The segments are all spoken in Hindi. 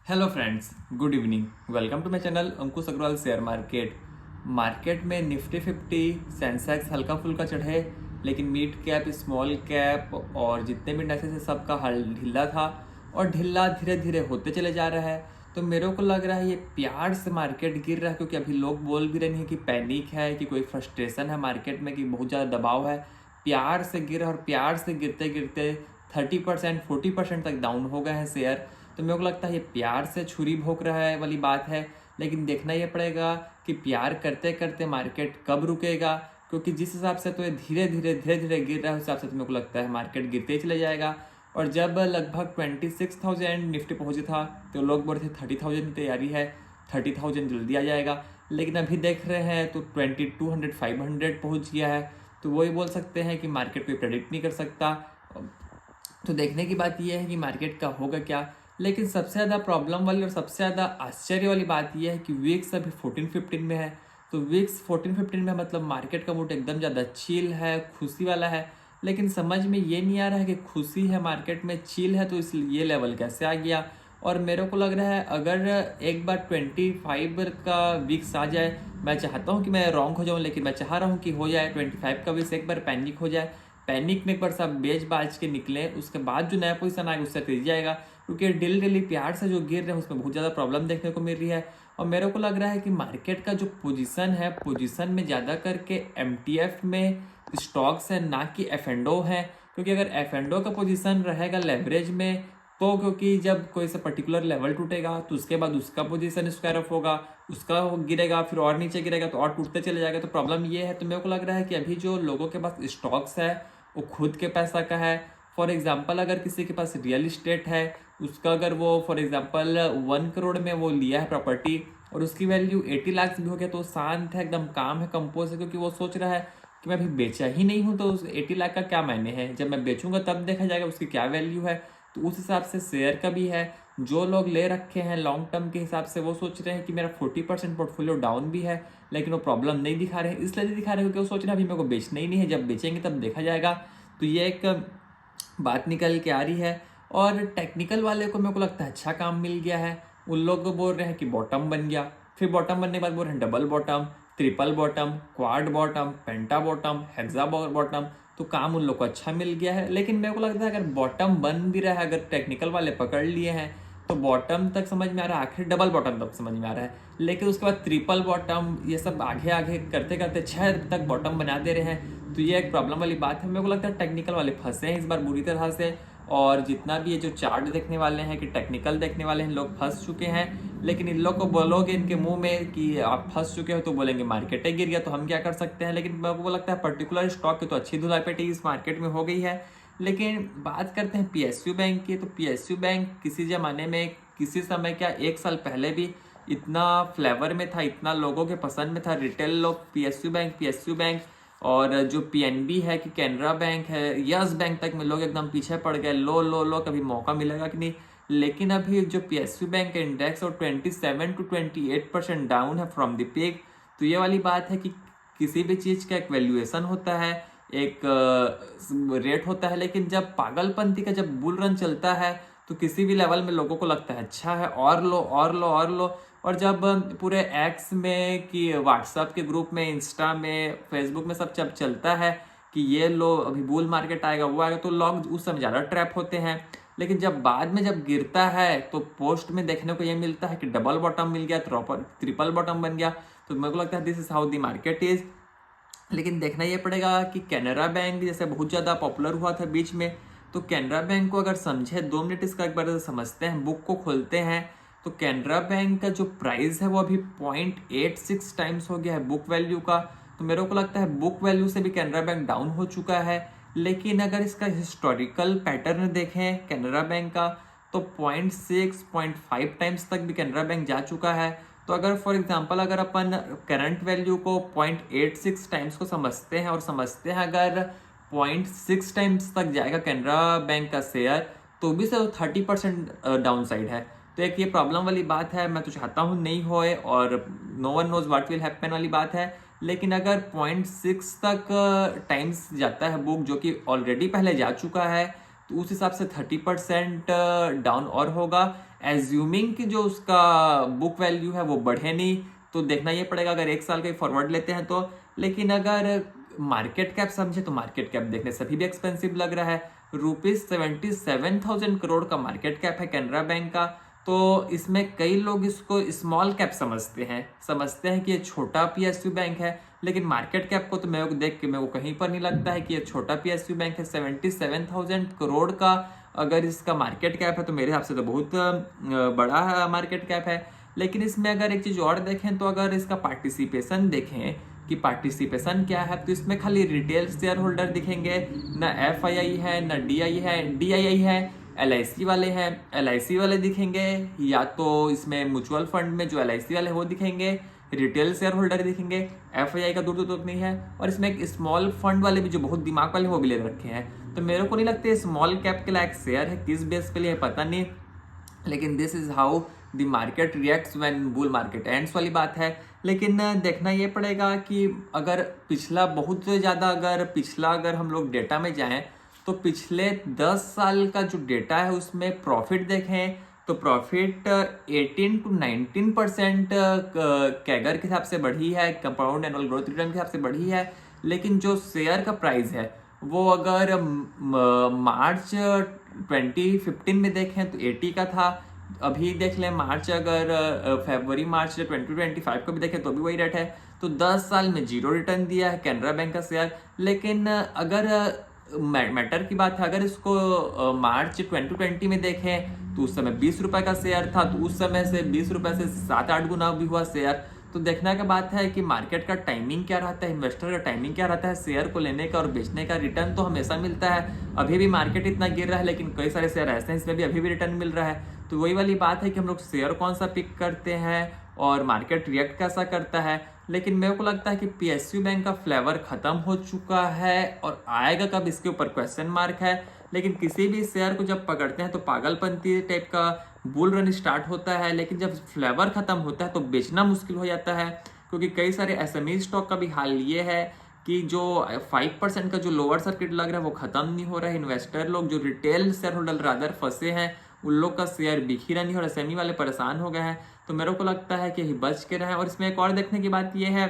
Hello friends, good evening. Welcome to my channel Ankush Agarwal share market में निफ्टी 50 सेंसेक्स हल्का फुल्का चढ़े, लेकिन मिड कैप, स्मॉल कैप और जितने भी इंडेक्सेस है सबका हाल ढीला था और ढीला धीरे धीरे होते चले जा रहा है। तो मेरे को लग रहा है ये प्यार से मार्केट गिर रहा है, क्योंकि अभी लोग बोल भी रहे हैं कि पैनिक है, कि कोई फ्रस्ट्रेशन है मार्केट में, कि बहुत ज़्यादा दबाव है। प्यार से गिर रहा है और प्यार से गिरते गिरते 30% 40% तक डाउन हो गए हैं शेयर। तो मेरे को लगता है ये प्यार से छुरी भोंक रहा है वाली बात है, लेकिन देखना ये पड़ेगा कि प्यार करते करते मार्केट कब रुकेगा, क्योंकि जिस हिसाब से तो ये धीरे धीरे गिर रहा है उस हिसाब से तो मेरे को लगता है मार्केट गिरते ही चले जाएगा। और जब लगभग 26,000 निफ्टी पहुंचे था तो लोग बोल रहे थे 30,000 की तैयारी है, 30,000 जल्दी आ जाएगा, लेकिन अभी देख रहे हैं तो 2200 500 पहुंच गया है। तो वही बोल सकते हैं कि मार्केट कोई प्रेडिक्ट नहीं कर सकता। तो देखने की बात यह है कि मार्केट का होगा क्या। लेकिन सबसे ज़्यादा प्रॉब्लम वाली और सबसे ज़्यादा आश्चर्य वाली बात यह है कि विक्स अभी 14-15 में है। तो विक्स 14-15 में मतलब मार्केट का मूड एकदम ज़्यादा चिल है, खुशी वाला है। लेकिन समझ में ये नहीं आ रहा है कि खुशी है मार्केट में, चिल है, तो इसलिए ये लेवल कैसे आ गया। और मेरे को लग रहा है अगर एक बार 25 का विक्स आ जाए, मैं चाहता हूँ कि मैं रॉन्ग हो जाऊँ, लेकिन मैं चाह रहा हूँ कि हो जाए 25 का विक्स, एक बार पैनिक हो जाए। पैनिक में एक बार सब बेच बाज के निकले, उसके बाद जो नया पोजीशन आएगा उससे तेज जाएगा, क्योंकि डेली प्यार से जो गिर रहे हैं उसमें बहुत ज़्यादा प्रॉब्लम देखने को मिल रही है। और मेरे को लग रहा है कि मार्केट का जो पोजीशन है, पोजीशन में ज़्यादा करके एमटीएफ में स्टॉक्स है, ना कि एफ&ओ है। क्योंकि अगर एफ&ओ का पोजीशन रहेगा लेवरेज में, तो क्योंकि जब कोई सा पर्टिकुलर लेवल टूटेगा तो उसके बाद उसका पोजीशन स्क्वायर ऑफ होगा, उसका गिरेगा, फिर और नीचे गिरेगा तो और टूटते चले जाएगा। तो प्रॉब्लम ये है। तो मेरे को लग रहा है कि अभी जो लोगों के पास स्टॉक्स है वो खुद के पैसा का है। फॉर एग्जाम्पल अगर किसी के पास रियल इस्टेट है, उसका अगर वो फॉर एग्जाम्पल 1 करोड़ में वो लिया है प्रॉपर्टी और उसकी वैल्यू 80 लाख भी हो गया, तो शांत है, एकदम काम है, कंपोज है, क्योंकि वो सोच रहा है कि मैं अभी बेचा ही नहीं हूँ तो उस 80 लाख का क्या मायने है, जब मैं बेचूंगा तब देखा जाएगा उसकी क्या वैल्यू है। तो उस हिसाब से शेयर का भी है। जो लोग ले रखे हैं लॉन्ग टर्म के हिसाब से वो सोच रहे हैं कि मेरा 40% पोर्टफोलियो डाउन भी है, लेकिन वो प्रॉब्लम नहीं दिखा रहे हैं। इसलिए नहीं दिखा रहे हैं क्योंकि वो सोच रहे हैं अभी मेरे को बेचना ही नहीं है, जब बेचेंगे तब देखा जाएगा। तो ये एक बात निकल के आ रही है। और टेक्निकल वाले को मेरे को लगता है अच्छा काम मिल गया है। उन लोग को बोल रहे हैं कि बॉटम बन गया, फिर बॉटम बनने के बाद बोल रहे हैं double bottom, triple bottom, quad bottom, penta bottom, hexa bottom. तो काम उन लोग को अच्छा मिल गया है। लेकिन मेरे को लगता है अगर बॉटम बन भी रहा है, अगर टेक्निकल वाले पकड़ लिए हैं तो बॉटम तक समझ में आ रहा है, आखिर डबल बॉटम तक समझ में आ रहा है, लेकिन उसके बाद ट्रिपल बॉटम, ये सब आगे आगे करते करते 6 तक बॉटम बना दे रहे हैं। तो ये एक प्रॉब्लम वाली बात है। मेरे को लगता है टेक्निकल वाले फंसे हैं इस बार बुरी तरह से। और जितना भी ये जो चार्ट देखने वाले हैं कि टेक्निकल देखने वाले हैं, लोग फंस चुके हैं। लेकिन इन लोग को बोलोगे इनके मुंह में कि आप फंस चुके हो तो बोलेंगे मार्केट ही गिर गया, तो हम क्या कर सकते हैं। लेकिन मेरे को लगता है पर्टिकुलर स्टॉक की तो अच्छी धुलाई इस मार्केट में हो गई है। लेकिन बात करते हैं पीएसयू बैंक की, तो पीएसयू बैंक किसी जमाने में, किसी समय, क्या 1 साल पहले भी इतना फ्लेवर में था, इतना लोगों के पसंद में था। रिटेल लोग पीएसयू बैंक और जो पीएनबी है कि कैनरा बैंक है, यस बैंक तक में लोग एकदम पीछे पड़ गए। लो कभी मौका मिलेगा कि नहीं। लेकिन अभी जो पीएसयू बैंक का इंडेक्स और 27 to 28% डाउन है फ्रॉम द पीक। तो ये वाली बात है कि किसी भी चीज़ का एक वैल्यूएशन होता है, एक रेट होता है, लेकिन जब पागलपंती का जब बुल रन चलता है तो किसी भी लेवल में लोगों को लगता है अच्छा है, और लो और लो और लो। और जब पूरे एक्स में कि व्हाट्सएप के ग्रुप में, इंस्टा में, फेसबुक में सब जब चलता है कि ये लो अभी बुल मार्केट आएगा, वो आएगा, तो लोग उस समय ज़्यादा ट्रैप होते हैं। लेकिन जब बाद में जब गिरता है तो पोस्ट में देखने को ये मिलता है कि डबल बॉटम मिल गया, ट्रिपल बॉटम बन गया। तो मेरे को लगता है this is how the market is. लेकिन देखना ये पड़ेगा कि कैनरा बैंक जैसे बहुत ज़्यादा पॉपुलर हुआ था बीच में, तो कैनरा बैंक को अगर समझे, 2 मिनट इसका एक बार समझते हैं, बुक को खोलते हैं, तो कैनरा बैंक का जो प्राइस है वो अभी 0.86 टाइम्स हो गया है बुक वैल्यू का। तो मेरे को लगता है बुक वैल्यू से भी कैनरा बैंक डाउन हो चुका है। लेकिन अगर इसका हिस्टोरिकल पैटर्न देखें कैनरा बैंक का, तो 0.6 0.5 टाइम्स तक भी कैनरा बैंक जा चुका है। तो अगर फॉर एग्जांपल अगर अपन करंट वैल्यू को 0.86 टाइम्स को समझते हैं और समझते हैं अगर 0.6 टाइम्स तक जाएगा कैनरा बैंक का शेयर, तो भी सर 30% डाउन साइड है। तो एक ये प्रॉब्लम वाली बात है। मैं तो चाहता हूँ नहीं होए और no one knows what will happen वाली बात है। लेकिन अगर 0.6 तक टाइम्स जाता है बुक, जो कि ऑलरेडी पहले जा चुका है, तो उस हिसाब से 30% डाउन और होगा। एज्यूमिंग कि जो उसका बुक वैल्यू है वो बढ़े नहीं, तो देखना ये पड़ेगा अगर 1 साल का फॉरवर्ड लेते हैं तो। लेकिन अगर मार्केट कैप समझे तो मार्केट कैप देखने से भी एक्सपेंसिव लग रहा है। ₹77,000 करोड़ का मार्केट कैप है कैनरा बैंक का। तो इसमें कई लोग इसको स्मॉल कैप समझते हैं कि ये छोटा पीएसयू बैंक है, लेकिन मार्केट कैप को तो मेरे को देख के मेरे को कहीं पर नहीं लगता है कि ये छोटा पीएसयू बैंक है। 77,000 करोड़ का अगर इसका मार्केट कैप है तो मेरे हिसाब से तो बहुत बड़ा मार्केट कैप है। लेकिन इसमें अगर एक चीज और देखें तो अगर इसका पार्टिसिपेशन देखें कि पार्टिसिपेशन क्या है, तो इसमें खाली रिटेल शेयर होल्डर दिखेंगे, ना FII है, ना DII है, LIC वाले हैं, LIC वाले दिखेंगे, या तो इसमें म्यूचुअल फंड में जो LIC वाले हैं वो दिखेंगे, रिटेल शेयर होल्डर दिखेंगे, FII का दूर दूर नहीं है। और इसमें एक स्मॉल फंड वाले भी जो बहुत दिमाग वाले वो भी ले रखे हैं। तो मेरे को नहीं लगता स्मॉल कैप के लायक शेयर है, किस बेस पे लिए पता नहीं, लेकिन this is how the market reacts when bull market ends वाली बात है। लेकिन देखना ये पड़ेगा कि अगर पिछला अगर हम लोग डेटा में जाएं तो पिछले 10 साल का जो डेटा है उसमें प्रॉफिट देखें तो प्रॉफिट 18 to 19% कैगर के हिसाब से बढ़ी है, कंपाउंड एनुअल ग्रोथ रिटर्न के हिसाब से बढ़ी है। लेकिन जो शेयर का प्राइस है वो अगर मार्च 2015 में देखें तो 80 का था, अभी देख लें फरवरी मार्च 2025 को भी देखें तो भी वही रेट है। तो 10 साल में 0 रिटर्न दिया है कैनरा बैंक का शेयर। लेकिन अगर मैटर की बात है, अगर इसको मार्च 2020 में देखें तो उस समय 20 रुपए का शेयर था, तो उस समय से 20 रुपए से 7-8 गुना भी हुआ शेयर। तो देखने का बात है कि मार्केट का टाइमिंग क्या रहता है, इन्वेस्टर का टाइमिंग क्या रहता है शेयर को लेने का और बेचने का। रिटर्न तो हमेशा मिलता है, अभी भी मार्केट इतना गिर रहा है लेकिन कई सारे शेयर ऐसे हैं इसमें भी अभी भी रिटर्न मिल रहा है। तो वही वाली बात है कि हम लोग शेयर कौन सा पिक करते हैं और मार्केट रिएक्ट कैसा करता है। लेकिन मेरे को लगता है कि पीएसयू बैंक का फ्लेवर खत्म हो चुका है और आएगा कब इसके ऊपर क्वेश्चन मार्क है। लेकिन किसी भी शेयर को जब पकड़ते हैं तो पागलपंती टाइप का बुल रन स्टार्ट होता है, लेकिन जब फ्लेवर खत्म होता है तो बेचना मुश्किल हो जाता है। क्योंकि कई सारे SME स्टॉक का भी हाल ये है कि जो 5% का जो लोअर सर्किट लग रहा है वो खत्म नहीं हो रहा है। इन्वेस्टर लोग जो रिटेल शेयर होल्डर रादर फंसे हैं उन लोग का शेयर बिक ही रहा नहीं और SME वाले परेशान हो गए हैं। तो मेरे को लगता है कि बच के रहें। और इसमें एक और देखने की बात यह है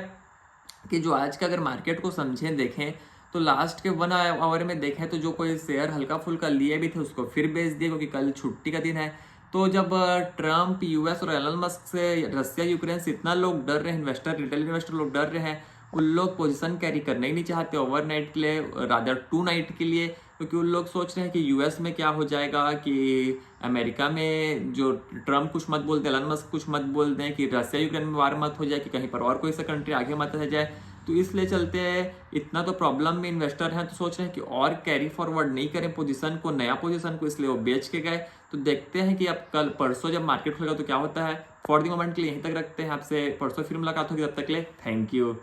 कि जो आज का अगर मार्केट को समझें देखें तो लास्ट के 1 आवर में देखें तो जो कोई शेयर हल्का फुल्का लिए भी थे उसको फिर बेच दिए, क्योंकि कल छुट्टी का दिन है। तो जब ट्रम्प US और एलन मस्क से रसिया यूक्रेन से इतना लोग डर रहे हैं, रिटेल इन्वेस्टर लोग डर रहे हैं, उन लोग पोजीशन कैरी करना ही नहीं चाहते ओवरनाइट के लिए, रादर 2 नाइट के लिए। क्योंकि उन लोग सोच रहे हैं कि US में क्या हो जाएगा, कि अमेरिका में जो ट्रम्प कुछ मत बोलते, एलन मस्क कुछ मत बोलते हैं, कि रसिया यूक्रेन में वार मत हो जाए, कि कहीं पर और कोई सा कंट्री आगे मत आ जाए। तो इसलिए चलते इतना तो प्रॉब्लम में इन्वेस्टर हैं, तो सोच रहे हैं कि और कैरी फॉरवर्ड नहीं करें पोजीशन को, नया पोजीशन को, इसलिए वो बेच के गए। तो देखते हैं कि अब कल परसों जब मार्केट खुलेगा तो क्या होता है। फॉर द मोमेंट के लिए यहीं तक रखते हैं, आपसे परसों फिर मुलाकात होगी, तब तक के लिए थैंक यू।